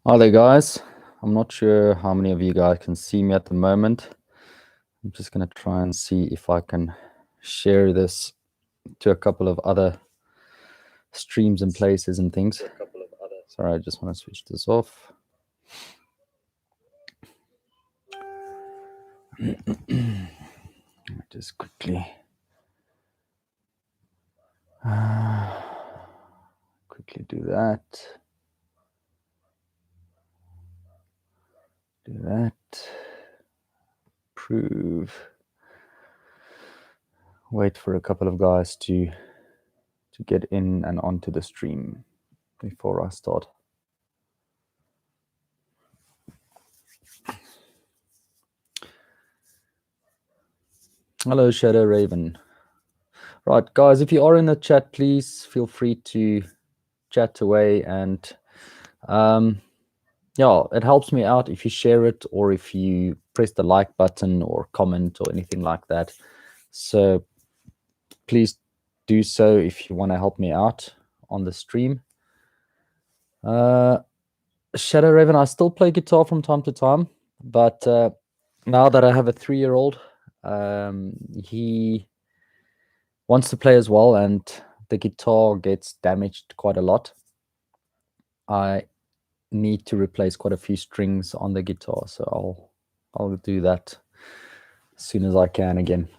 Hi there, guys. I'm not sure how many of you guys can see me at the moment. I'm just going to try and see if I can share this to a couple of other streams and places and things. Sorry, I just want to switch this off. Just quickly do that. Do that. Prove. Wait for a couple of guys to get in and onto the stream before I start. Hello, Shadow Raven. Right, guys, if you are in the chat, please feel free to chat away, and yeah, it helps me out if you share it or if you press the like button or comment or anything like that. So please do so if you want to help me out on the stream. Shadow Raven, I still play guitar from time to time, but now that I have a 3-year-old, he wants to play as well, and the guitar gets damaged quite a lot. I need to replace quite a few strings on the guitar, so I'll do that as soon as I can again.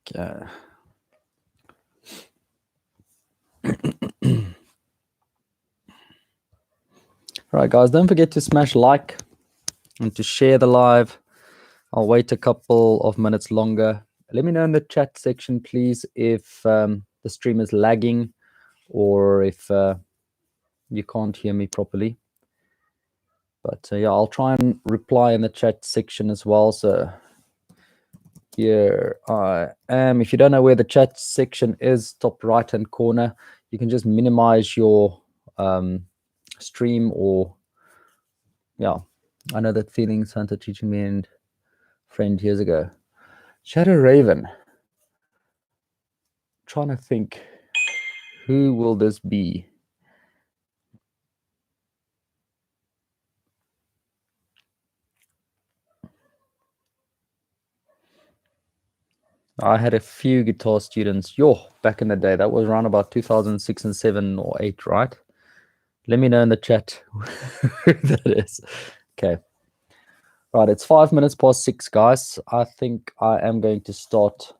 Okay. All right, guys, don't forget to smash like and to share the live. I'll wait a couple of minutes longer. Let me know in the chat section, please, if the stream is lagging or if you can't hear me properly. But yeah, I'll try and reply in the chat section as well. So here I am. If you don't know where the chat section is, top right-hand corner, you can just minimize your stream, or yeah, I know that feeling, Santa teaching me and friend years ago. Shadow Raven. Trying to think, who will this be? I had a few guitar students, back in the day. That was around about 2006 and 7 or 8, right? Let me know in the chat who that is. Okay. Right, it's 5 minutes past 6, guys. I think I am going to start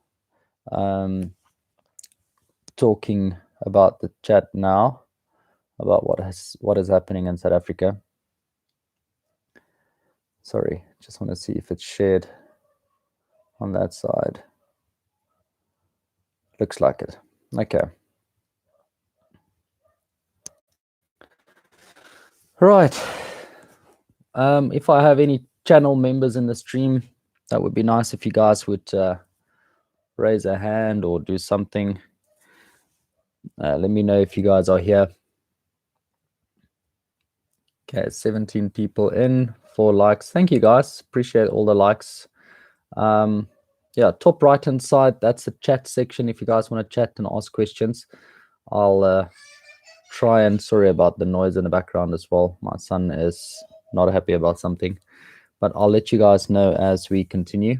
talking about the chat now, about what is happening in South Africa. Sorry, just want to see if it's shared on that side. Looks like it. Okay. Right. If I have any channel members in the stream, that would be nice if you guys would raise a hand or do something. Let me know if you guys are here. Okay, 17 people in, 4 likes. Thank you, guys. Appreciate all the likes. Yeah, top right-hand side, that's the chat section. If you guys want to chat and ask questions, I'll try and, sorry about the noise in the background as well. My son is not happy about something, but I'll let you guys know as we continue.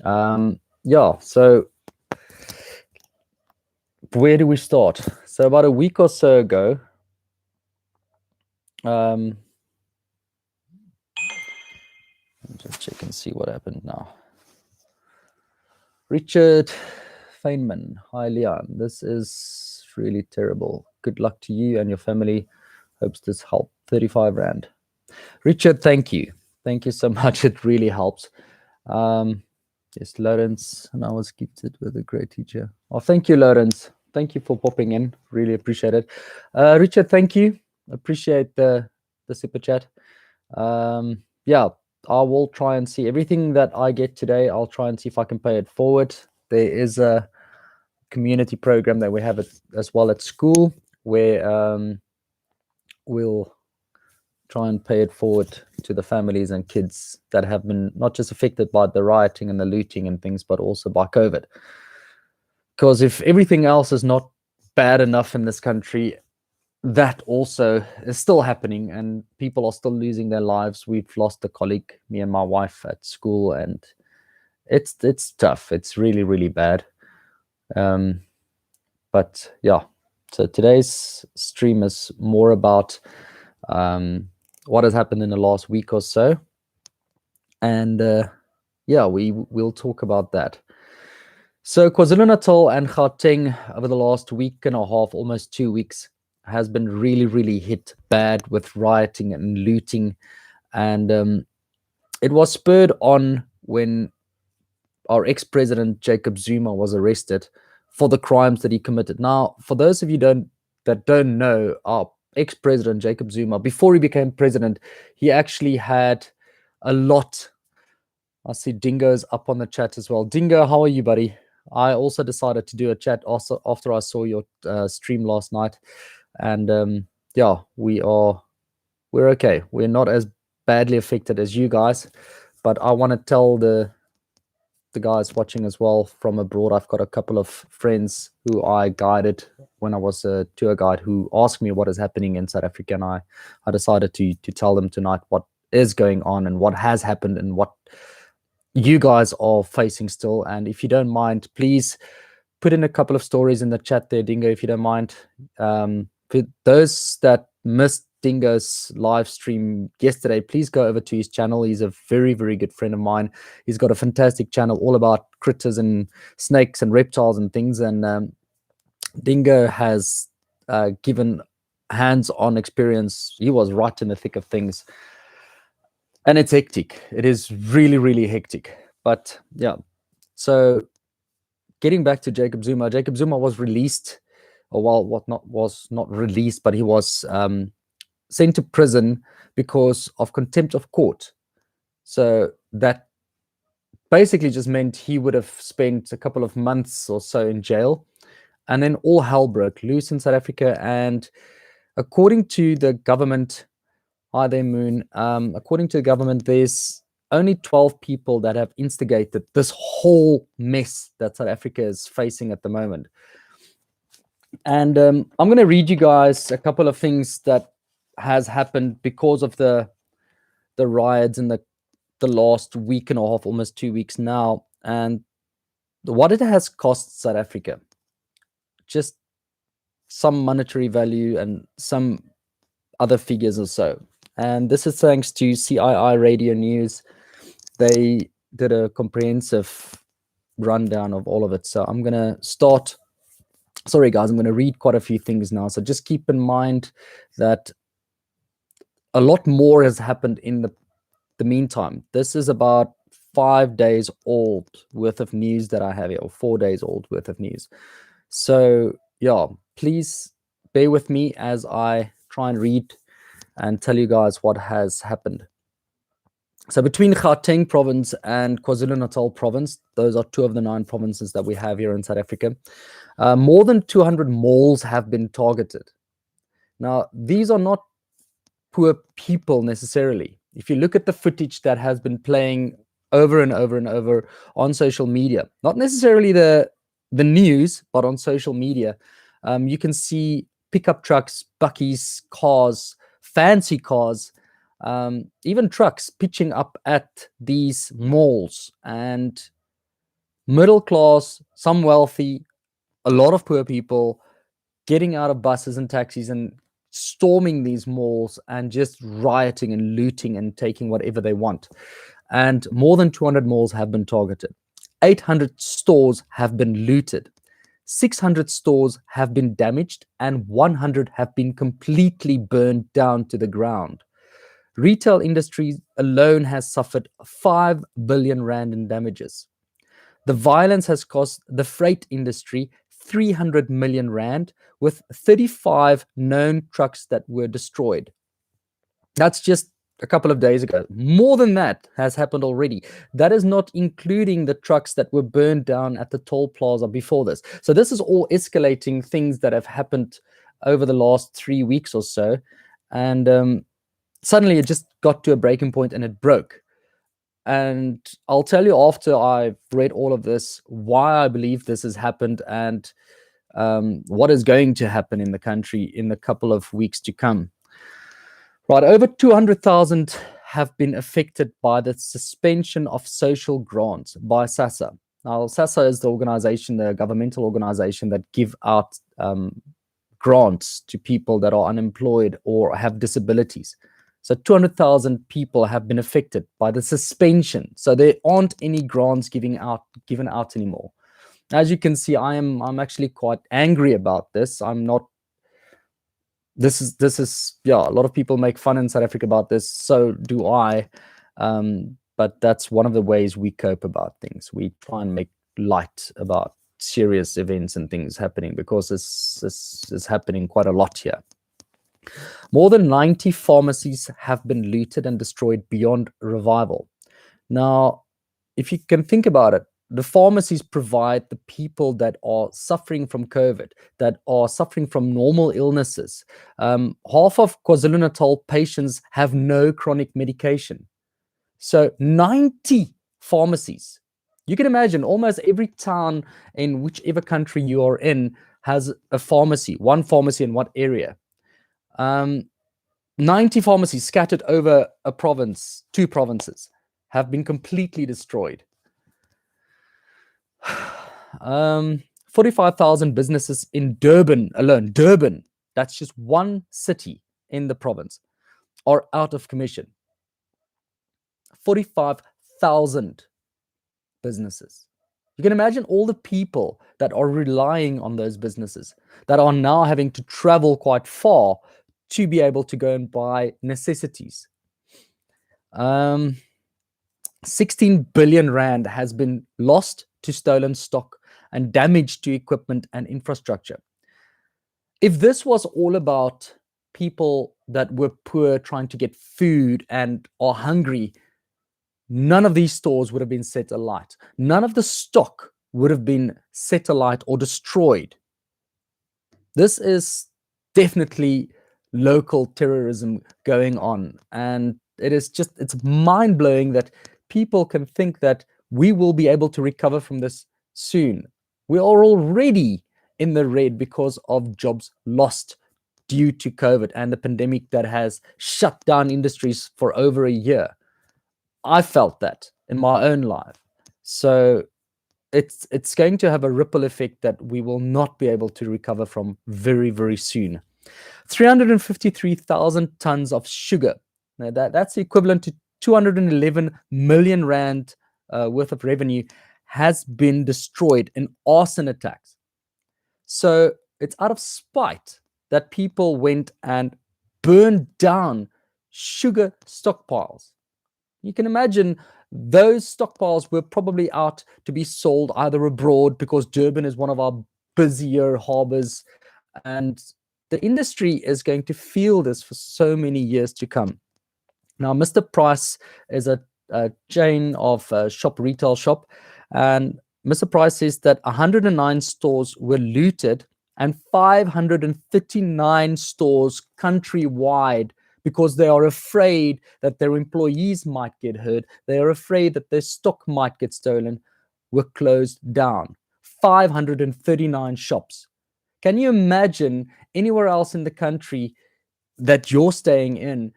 Yeah, so where do we start? So about a week or so ago, just check and see what happened now. Richard Feynman, hi Liaan, this is really terrible. Good luck to you and your family. Hopes this helped. 35 Rand. Richard, thank you. Thank you so much. It really helps. Yes, Lawrence, and I was gifted with a great teacher. Oh, thank you, Lawrence. Thank you for popping in. Really appreciate it. Richard, thank you. Appreciate the super chat. Yeah, I will try and see everything that I get today. I'll try and see if I can pay it forward. There is a community program that we have as well at school where we'll try and pay it forward to the families and kids that have been not just affected by the rioting and the looting and things, but also by COVID. Because if everything else is not bad enough in this country, that also is still happening, and people are still losing their lives. We've lost a colleague, me and my wife, at school, and it's tough. It's really, really bad. Um, but yeah, so today's stream is more about what has happened in the last week or so, and yeah, we'll talk about that. So KwaZulu-Natal and Gauteng over the last week and a half, almost 2 weeks, has been really, really hit bad with rioting and looting, and it was spurred on when our ex-president Jacob Zuma was arrested for the crimes that he committed. Now, for those of you that don't know, our ex-president Jacob Zuma, before he became president, he actually had a lot. I see Dingo's up on the chat as well. Dingo, how are you, buddy? I also decided to do a chat also after I saw your stream last night, and yeah, we're okay. We're not as badly affected as you guys, but I want to tell the guys watching as well from abroad. I've got a couple of friends who I guided when I was a tour guide who asked me what is happening in South Africa, and I decided to tell them tonight what is going on and what has happened and what you guys are facing still. And if you don't mind, please put in a couple of stories in the chat there, Dingo, if you don't mind. For those that missed Dingo's live stream yesterday, please go over to his channel. He's a very, very good friend of mine. He's got a fantastic channel all about critters and snakes and reptiles and things. And Dingo has given hands-on experience. He was right in the thick of things. And it's hectic. It is really, really hectic. But yeah, so getting back to Jacob Zuma was released, or well, was not released, but he was sent to prison because of contempt of court. So that basically just meant he would have spent a couple of months or so in jail, and then all hell broke loose in South Africa. And according to the government, hi there, Moon. According to the government, there's only 12 people that have instigated this whole mess that South Africa is facing at the moment. And I'm going to read you guys a couple of things that has happened because of the riots in the last week and a half, almost 2 weeks now, and what it has cost South Africa. Just some monetary value and some other figures or so. And this is thanks to CII Radio News. They did a comprehensive rundown of all of it. So I'm going to start. Sorry, guys, I'm going to read quite a few things now. So just keep in mind that a lot more has happened in the meantime. This is about 5 days old worth of news that I have here, or 4 days old worth of news. So yeah, please bear with me as I try and read and tell you guys what has happened. So between Gauteng province and KwaZulu-Natal province, those are 2 of the 9 provinces that we have here in South Africa, more than 200 malls have been targeted. Now, these are not poor people necessarily. If you look at the footage that has been playing over and over and over on social media, not necessarily the news, but on social media, you can see pickup trucks, buckies, cars, fancy cars, even trucks pitching up at these malls, and middle class, some wealthy, a lot of poor people getting out of buses and taxis and storming these malls and just rioting and looting and taking whatever they want. And more than 200 malls have been targeted. 800 stores have been looted. 600 stores have been damaged, and 100 have been completely burned down to the ground. Retail industry alone has suffered 5 billion rand in damages. The violence has cost the freight industry 300 million rand, with 35 known trucks that were destroyed. That's just a couple of days ago. More than that has happened already. That is not including the trucks that were burned down at the toll plaza before this. So this is all escalating things that have happened over the last 3 weeks or so. And suddenly it just got to a breaking point and it broke. And I'll tell you after I've read all of this why I believe this has happened and what is going to happen in the country in the couple of weeks to come. Right, over 200,000 have been affected by the suspension of social grants by SASSA. Now, SASSA is the organization, the governmental organization that give out grants to people that are unemployed or have disabilities. So 200,000 people have been affected by the suspension. So there aren't any grants given out anymore. As you can see, I'm actually quite angry about this. I'm not. This is yeah. A lot of people make fun in South Africa about this. So do I. But that's one of the ways we cope about things. We try and make light about serious events and things happening, because this is happening quite a lot here. More than 90 pharmacies have been looted and destroyed beyond revival. Now, if you can think about it, the pharmacies provide the people that are suffering from COVID, that are suffering from normal illnesses. Half of KwaZulu-Natal patients have no chronic medication. So 90 pharmacies. You can imagine almost every town in whichever country you are in has a pharmacy, one pharmacy in what area. 90 pharmacies scattered over a province, 2 provinces, have been completely destroyed. 45,000 businesses in Durban alone, Durban, that's just one city in the province, are out of commission. 45,000 businesses. You can imagine all the people that are relying on those businesses that are now having to travel quite far to be able to go and buy necessities. 16 billion rand has been lost to stolen stock and damage to equipment and infrastructure. If this was all about people that were poor trying to get food and are hungry, none of these stores would have been set alight. None of the stock would have been set alight or destroyed. This is definitely local terrorism going on. And it's mind-blowing that people can think that we will be able to recover from this soon. We are already in the red because of jobs lost due to COVID and the pandemic that has shut down industries for over a year. I felt that in my own life. So it's going to have a ripple effect that we will not be able to recover from very, very soon. 353,000 tons of sugar. Now that's equivalent to 211 million rand worth of revenue has been destroyed in arson attacks. So it's out of spite that people went and burned down sugar stockpiles. You can imagine those stockpiles were probably out to be sold either abroad, because Durban is one of our busier harbors, and the industry is going to feel this for so many years to come. Now, Mr. Price is a chain of retail shop, and Mr. Price says that 109 stores were looted and 539 stores countrywide, because they are afraid that their employees might get hurt. They are afraid that their stock might get stolen, were closed down. 539 shops. Can you imagine anywhere else in the country that you're staying in,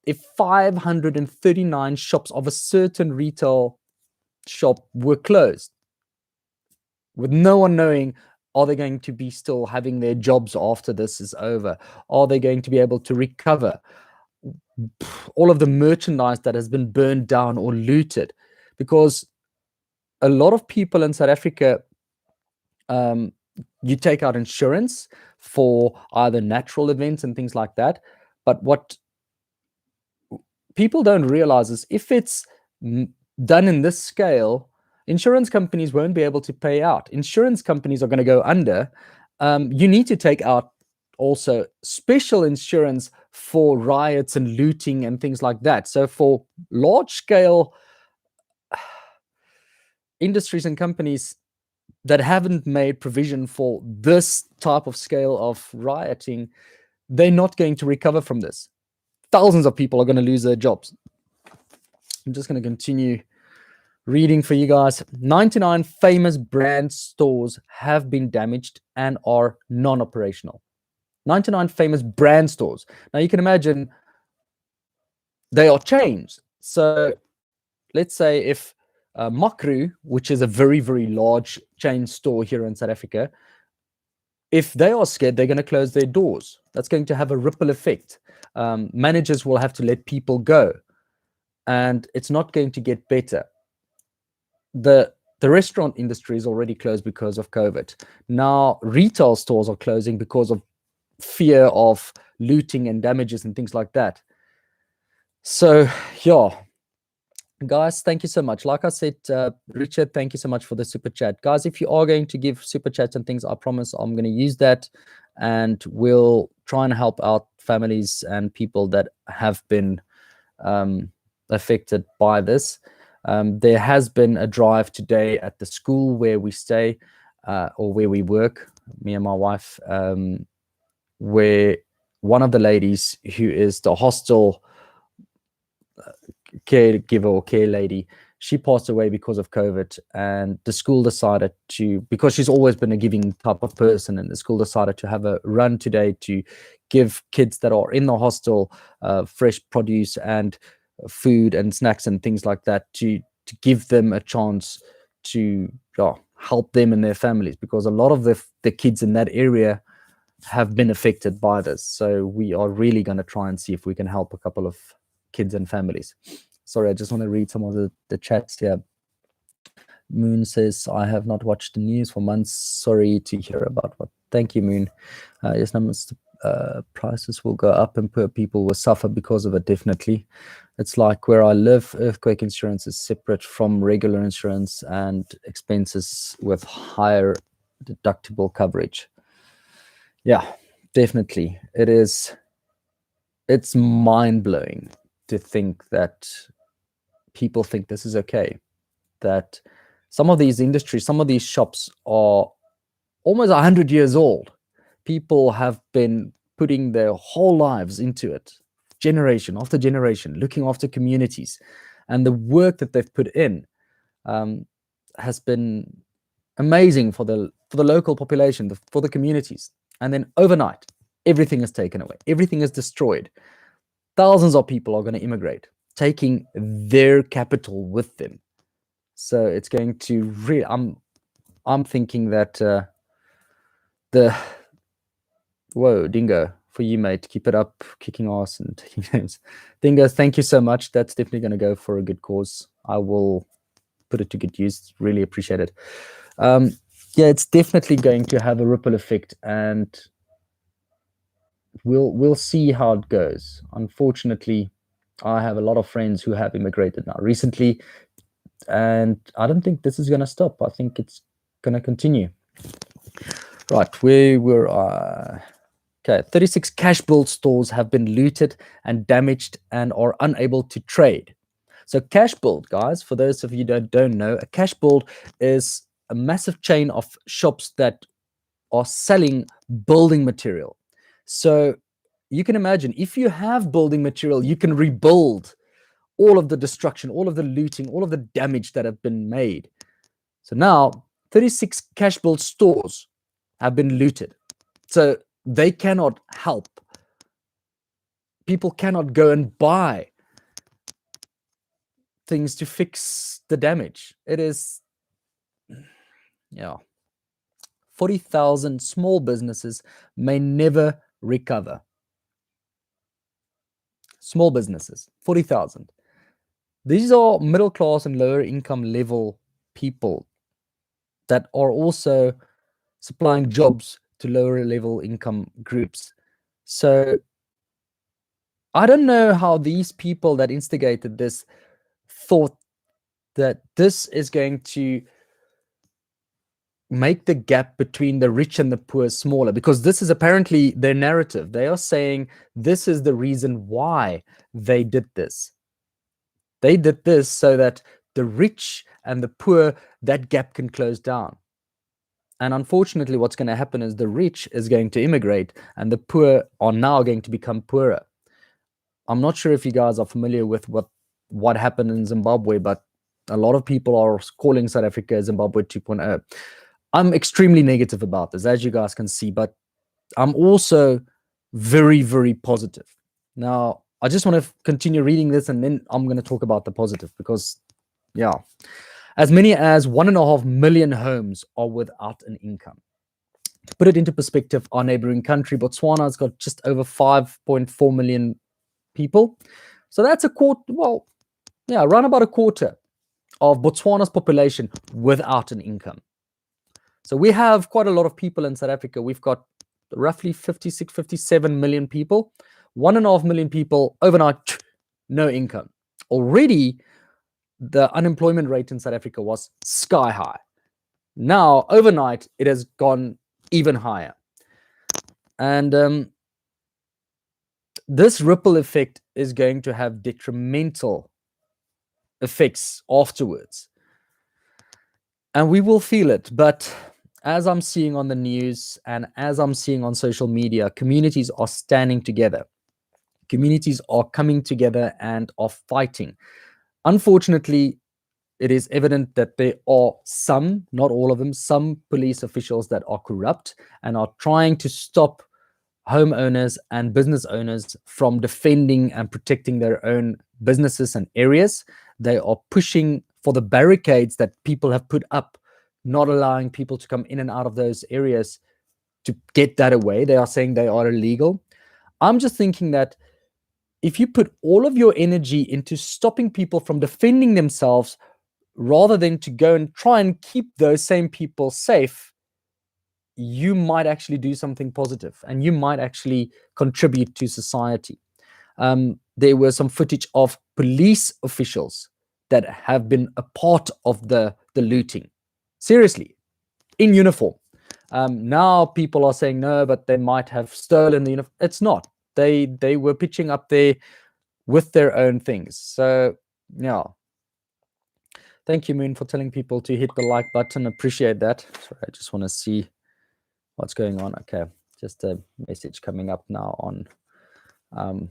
if 539 shops of a certain retail shop were closed, with no one knowing, are they going to be still having their jobs after this is over? Are they going to be able to recover all of the merchandise that has been burned down or looted? Because a lot of people in South Africa, you take out insurance for either natural events and things like that. But what people don't realize is, if it's done in this scale, insurance companies won't be able to pay out. Insurance companies are going to go under. You need to take out also special insurance for riots and looting and things like that. So for large scale industries and companies that haven't made provision for this type of scale of rioting, they're not going to recover from this. Thousands of people are going to lose their jobs. I'm just going to continue Reading for you guys. 99 famous brand stores have been damaged and are non-operational. 99 famous brand stores. Now you can imagine they are chains. So let's say if Makru, which is a very, very large chain store here in South Africa, if they are scared, they're going to close their doors. That's going to have a ripple effect. Managers will have to let people go, and it's not going to get better. The restaurant industry is already closed because of COVID. Now retail stores are closing because of fear of looting and damages and things like that. So yeah, guys, thank you so much. Like I said, Richard, thank you so much for the super chat. Guys, if you are going to give super chats and things, I promise I'm going to use that, and we'll try and help out families and people that have been affected by this. There has been a drive today at the school where we stay or where we work, me and my wife, where one of the ladies who is the hostel caregiver or care lady, she passed away because of COVID, and the school decided to, because she's always been a giving type of person, and the school decided to have a run today to give kids that are in the hostel fresh produce and food and snacks and things like that, to give them a chance to help them and their families, because a lot of the kids in that area have been affected by this. So we are really going to try and see if we can help a couple of kids and families. Sorry, I just want to read some of the chats here. Moon says, I have not watched the news for months. Sorry to hear about what. Thank you, Moon. Yes, numbers, prices will go up and poor people will suffer because of it, definitely. It's like where I live, earthquake insurance is separate from regular insurance and expenses with higher deductible coverage. Yeah, definitely. It is. It's mind-blowing to think that people think this is okay, that some of these industries, some of these shops are almost 100 years old. People have been putting their whole lives into it, generation after generation, looking after communities, and the work that they've put in has been amazing for the local population, for the communities. And then overnight, everything is taken away, everything is destroyed. Thousands of people are going to immigrate, taking their capital with them. So it's going to really, I'm thinking that whoa, Dingo, for you, mate, keep it up, kicking ass and taking names. Dingo, thank you so much. That's definitely going to go for a good cause. I will put it to good use. Really appreciate it. Yeah, it's definitely going to have a ripple effect, and we'll see how it goes. Unfortunately, I have a lot of friends who have immigrated now recently, and I don't think this is going to stop. I think it's going to continue. Right, we were okay. 36 cash build stores have been looted and damaged and are unable to trade. So cash build, guys, for those of you that don't know, a cash build is a massive chain of shops that are selling building material. So you can imagine, if you have building material, you can rebuild all of the destruction, all of the looting, all of the damage that have been made. So now 36 cash build stores have been looted. So they cannot help. People cannot go and buy things to fix the damage. It is, 40,000 small businesses may never recover. Small businesses, 40,000. These are middle class and lower income level people that are also supplying jobs to lower level income groups. So I don't know how these people that instigated this thought that this is going to make the gap between the rich and the poor smaller, because this is apparently their narrative. They are saying this is the reason why they did this. They did this so that the rich and the poor, that gap can close down. And unfortunately, what's going to happen is the rich is going to immigrate and the poor are now going to become poorer. I'm not sure if you guys are familiar with what happened in Zimbabwe, but A lot of people are calling South Africa Zimbabwe 2.0. I'm extremely negative about this, as you guys can see, but I'm also very, very positive. Now, I just want to continue reading this, and then I'm going to talk about the positive, because, yeah, as many as 1.5 million homes are without an income. To put it into perspective, our neighboring country, Botswana, has got just over 5.4 million people. So that's a quarter, well, yeah, around about a quarter of Botswana's population without an income. So we have quite a lot of people in South Africa. We've got roughly 56, 57 million people, 1.5 million people overnight, no income. Already, the unemployment rate in South Africa was sky high. Now, overnight, it has gone even higher. And this ripple effect is going to have detrimental effects afterwards. And we will feel it. But as I'm seeing on the news and as I'm seeing on social media, communities are standing together. Communities are coming together and are fighting. Unfortunately, it is evident that there are some, not all of them, some police officials that are corrupt and are trying to stop homeowners and business owners from defending and protecting their own businesses and areas. They are pushing for the barricades that people have put up, not allowing people to come in and out of those areas to get that away. They are saying they are illegal. I'm just thinking that if you put all of your energy into stopping people from defending themselves rather than to go and try and keep those same people safe, you might actually do something positive and you might actually contribute to society. There were some footage of police officials that have been a part of the looting. Seriously, in uniform. Now people are saying no, but they might have stolen the uniform. It's not. They were pitching up there with their own things. So, yeah. Thank you, Moon, for telling people to hit the like button. Appreciate that. Sorry, I just want to see what's going on. Okay, just a message coming up now on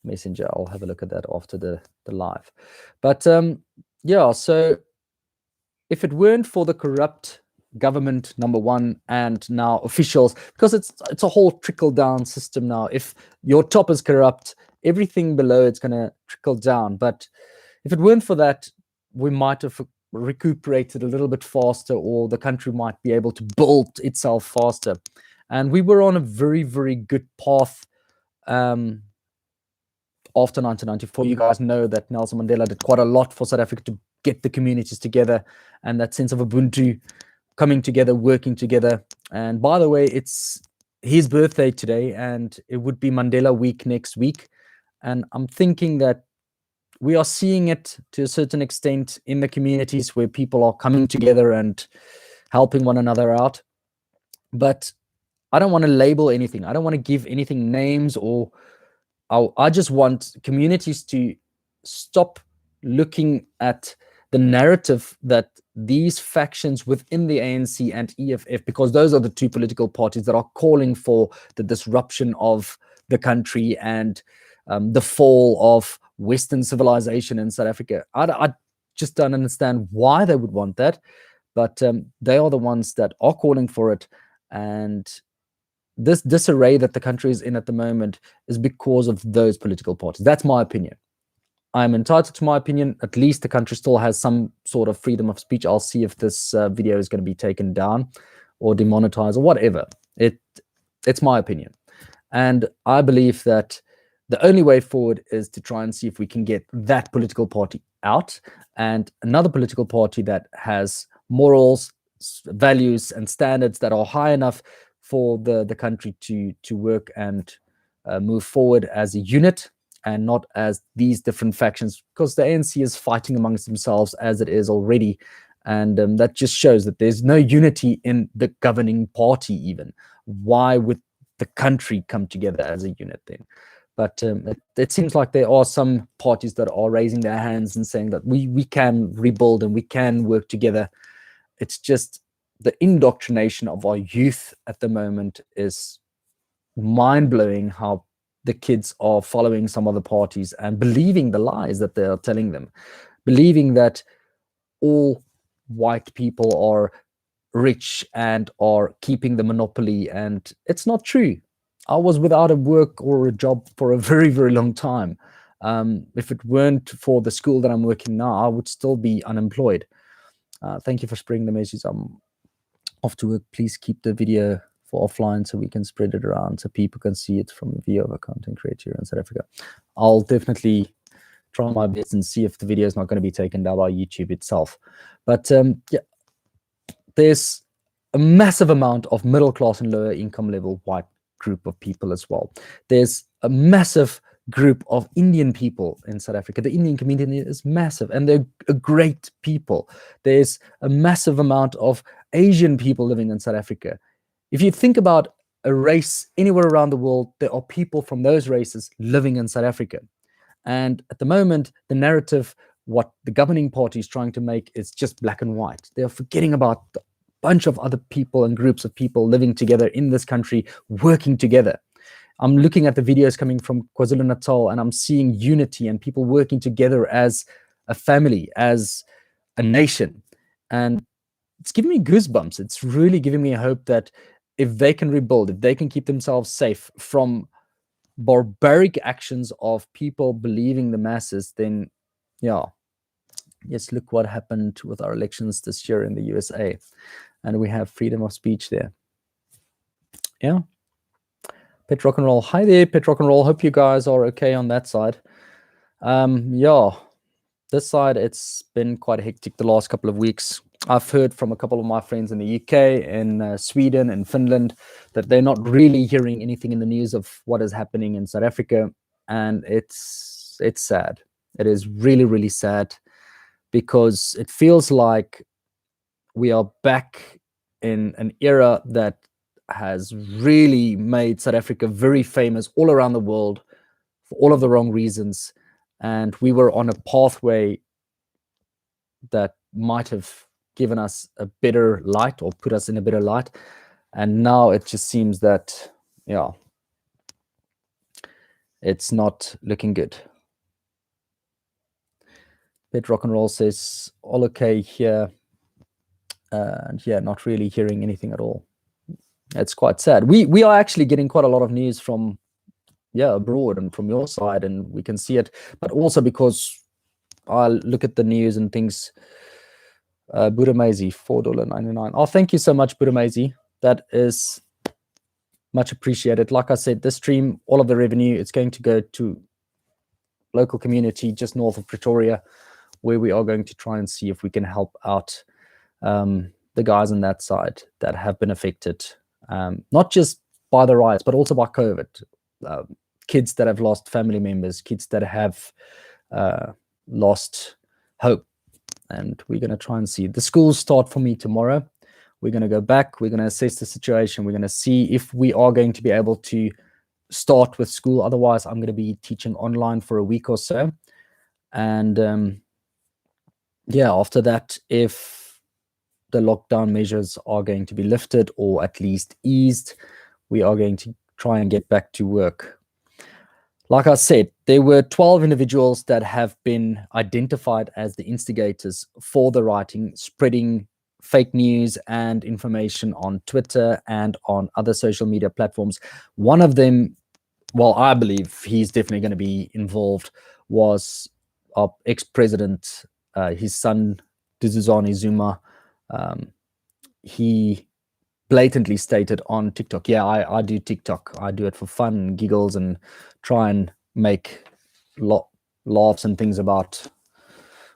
Messenger. I'll have a look at that after the live. But yeah, so if it weren't for the corrupt government, number one, and now officials, because it's a whole trickle down system now. If your top is corrupt, everything below it's going to trickle down. But if it weren't for that, we might have recuperated a little bit faster, or the country might be able to build itself faster. And we were on a very, very good path after 1994. You guys know that Nelson Mandela did quite a lot for South Africa to get the communities together, and that sense of Ubuntu, coming together, working together. And by the way, it's his birthday today, and it would be Mandela Week next week. And I'm thinking that we are seeing it to a certain extent in the communities where people are coming together and helping one another out. But I don't want to label anything. I don't want to give anything names, or I just want communities to stop looking at the narrative that these factions within the ANC and EFF, because those are the two political parties that are calling for the disruption of the country and the fall of Western civilization in South Africa. I just don't understand why they would want that, but they are the ones that are calling for it. And this disarray that the country is in at the moment is because of those political parties. That's my opinion. I'm entitled to my opinion. At least the country still has some sort of freedom of speech. I'll see if this video is going to be taken down or demonetized or whatever. It's my opinion. And I believe that the only way forward is to try and see if we can get that political party out and another political party that has morals, values, and standards that are high enough for the country to work and move forward as a unit, and not as these different factions, because the ANC is fighting amongst themselves as it is already. And that just shows that there's no unity in the governing party even. Why would the country come together as a unit then? But it seems like there are some parties that are raising their hands and saying that we can rebuild and we can work together. It's just the indoctrination of our youth at the moment is mind-blowing, how the kids are following some other parties and believing the lies that they are telling them, believing that all white people are rich and are keeping the monopoly, and it's not true. I was without a work or a job for a very, very long time. If it weren't for the school that I'm working now, I would still be unemployed. Thank you for spreading the message. I'm off to work. Please keep the video for offline so we can spread it around so people can see it from a view of a content creator in South Africa. I'll definitely try my best and see if the video is not going to be taken down by YouTube itself. But yeah, there's a massive amount of middle class and lower income level white group of people as well. There's a massive group of Indian people in South Africa. The Indian community is massive, and they're a great people. There's a massive amount of Asian people living in South Africa. If you think about a race anywhere around the world, there are people from those races living in South Africa. And at the moment, the narrative, what the governing party is trying to make, is just black and white. They're forgetting about the bunch of other people and groups of people living together in this country, working together. I'm looking at the videos coming from KwaZulu-Natal, and I'm seeing unity and people working together as a family, as a nation. And it's giving me goosebumps. It's really giving me hope that if they can rebuild, if they can keep themselves safe from barbaric actions of people believing the masses, then yeah, yes, look what happened with our elections this year in the USA. And we have freedom of speech there. Yeah. Pet Rock and Roll. Hi there, Pet Rock and Roll. Hope you guys are okay on that side. Yeah, this side, it's been quite hectic the last couple of weeks. I've heard from a couple of my friends in the UK, in Sweden and Finland, that they're not really hearing anything in the news of what is happening in South Africa. And it's sad. It is really, really sad, because it feels like we are back in an era that has really made South Africa very famous all around the world for all of the wrong reasons. And we were on a pathway that might have given us a better light or put us in a better light. And now it just seems that, yeah, it's not looking good. Pet Rock and Roll says, all okay here. And yeah, not really hearing anything at all. It's quite sad. We are actually getting quite a lot of news from, yeah, abroad and from your side, and we can see it, but also because I look at the news and things. Buddha Maisie, $4.99. Oh, thank you so much, Buddha Maisie. That is much appreciated. Like I said, this stream, all of the revenue, it's going to go to local community just north of Pretoria, where we are going to try and see if we can help out the guys on that side that have been affected, not just by the riots, but also by COVID. Kids that have lost family members, kids that have lost hope. And we're going to try and see. The schools start for me tomorrow. We're going to go back. We're going to assess the situation. We're going to see if we are going to be able to start with school. Otherwise, I'm going to be teaching online for a week or so. And yeah, after that, if the lockdown measures are going to be lifted or at least eased, we are going to try and get back to work. Like I said, there were 12 individuals that have been identified as the instigators for the rioting, spreading fake news and information on Twitter and on other social media platforms. One of them, well, I believe he's definitely going to be involved, was our ex-president, his son, Duduzane Zuma. He blatantly stated on TikTok, yeah, I do TikTok. I do it for fun and giggles and try and make laughs and things about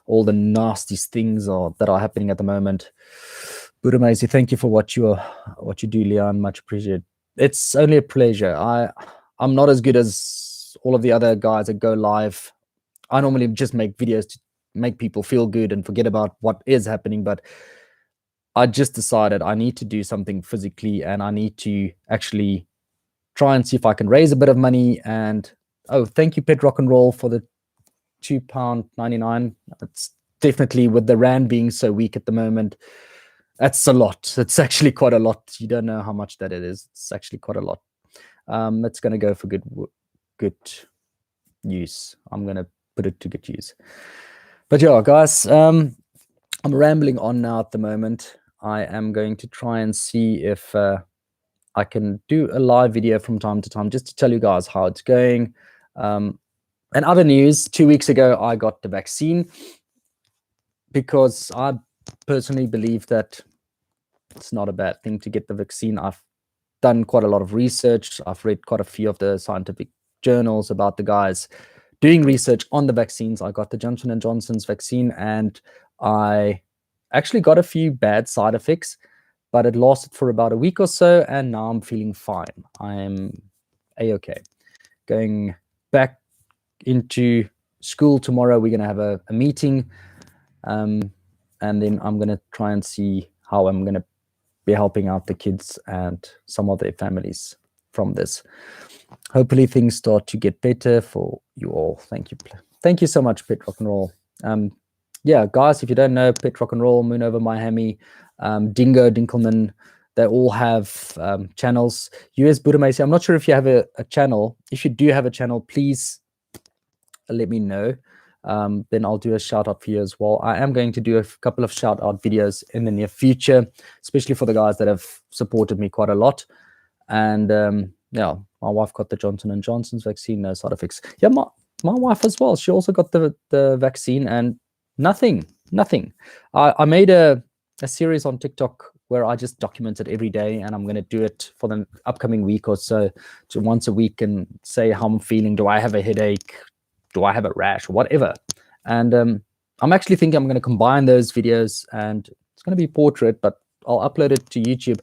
all the nasty things that are happening at the moment. Buddha Maisie, thank you for what you do, Liaan. Much appreciated. It's only a pleasure. I'm not as good as all of the other guys that go live. I normally just make videos to make people feel good and forget about what is happening, but I just decided I need to do something physically, and I need to actually try and see if I can raise a bit of money. And oh, thank you, Pet Rock and Roll, for the £2.99. It's definitely, with the rand being so weak at the moment, that's a lot. It's actually quite a lot. You don't know how much that it is. It's actually quite a lot. It's going to go for good use. I'm going to put it to good use. But yeah, guys, I'm rambling on now at the moment. I am going to try and see if I can do a live video from time to time just to tell you guys how it's going. And other news, 2 weeks ago, I got the vaccine because I personally believe that it's not a bad thing to get the vaccine. I've done quite a lot of research. I've read quite a few of the scientific journals about the guys doing research on the vaccines. I got the Johnson & Johnson's vaccine, and I actually got a few bad side effects, but it lasted for about a week or so, and now I'm feeling fine. I'm a-okay. Going back into school tomorrow, we're going to have a meeting, and then I'm going to try and see how I'm going to be helping out the kids and some of their families from this. Hopefully things start to get better for you all. Thank you. Thank you so much, Pet Rock and Roll. Yeah, guys, if you don't know, Pet Rock and Roll, Moon Over Miami, Dingo, Dinkelman, they all have channels. US Buddha Macy, I'm not sure if you have a channel. If you do have a channel, please let me know. Then I'll do a shout out for you as well. I am going to do a couple of shout out videos in the near future, especially for the guys that have supported me quite a lot. And yeah, my wife got the Johnson & Johnson's vaccine, no side effects. Yeah, my wife as well. She also got the vaccine and nothing. I made a series on TikTok where I just documented every day, and I'm going to do it for the upcoming week or so, to once a week, and say how I'm feeling. Do I have a headache? Do I have a rash? Whatever. And I'm actually thinking I'm going to combine those videos, and it's going to be portrait, but I'll upload it to YouTube.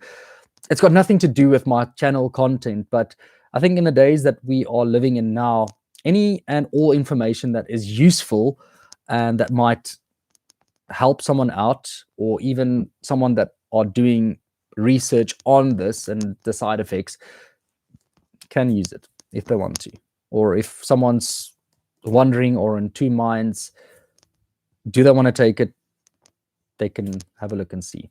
It's got nothing to do with my channel content, but I think in the days that we are living in now, any and all information that is useful and that might help someone out, or even someone that are doing research on this and the side effects, can use it if they want to. Or if someone's wondering or in two minds, do they want to take it, they can have a look and see.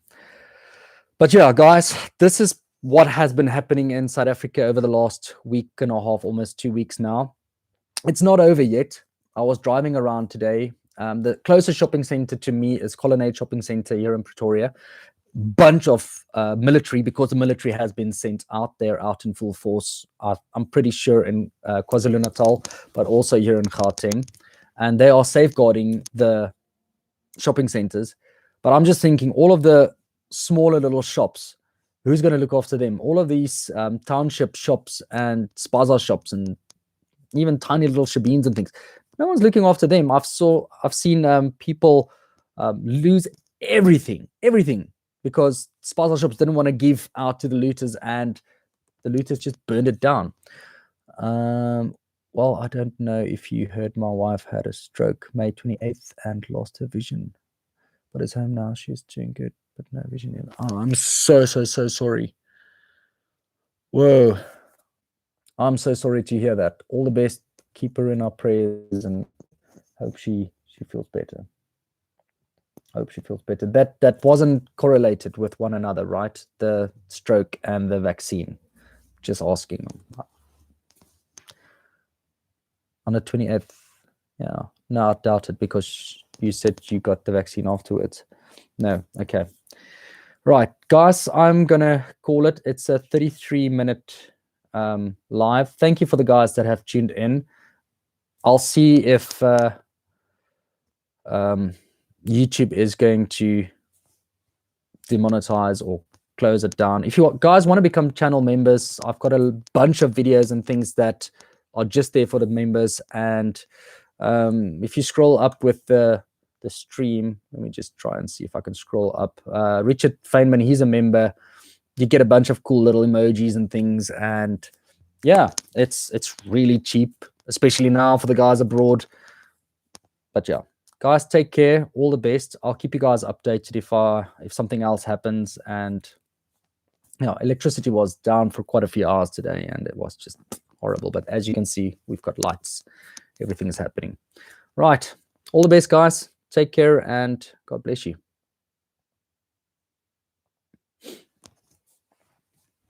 But yeah, guys, this is what has been happening in South Africa over the last week and a half, almost 2 weeks now. It's not over yet. I was driving around today. The closest shopping center to me is Colonnade Shopping Center here in Pretoria. Bunch of military, because the military has been sent out there, out in full force. I'm pretty sure in KwaZulu-Natal, but also here in Gauteng. And they are safeguarding the shopping centers. But I'm just thinking, all of the smaller little shops, who's going to look after them? All of these township shops and spaza shops and even tiny little shebeens and things, no one's looking after them. I've seen people lose everything because spaza shops didn't want to give out to the looters, and the looters just burned it down. Well, I don't know if you heard, my wife had a stroke May 28th and lost her vision, but is home now. She's doing good, but no vision yet. Oh, I'm so sorry. Whoa. I'm so sorry to hear that. All the best. Keep her in our prayers and hope she feels better. Hope she feels better. That wasn't correlated with one another, right? The stroke and the vaccine. Just asking. On the 28th, yeah. No, I doubt it, because you said you got the vaccine afterwards. No, okay. Right, guys, I'm going to call it. It's a 33-minute live. Thank you for the guys that have tuned in. I'll see if YouTube is going to demonetize or close it down. If you guys want to become channel members, I've got a bunch of videos and things that are just there for the members. And if you scroll up with the stream, let me just try and see if I can scroll up. Richard Feynman, he's a member. You get a bunch of cool little emojis and things, and yeah, it's really cheap, especially now for the guys abroad. But yeah, guys, take care. All the best. I'll keep you guys updated if something else happens. And electricity was down for quite a few hours today, and it was just horrible. But as you can see, we've got lights. Everything is happening. Right. All the best, guys. Take care, and God bless you.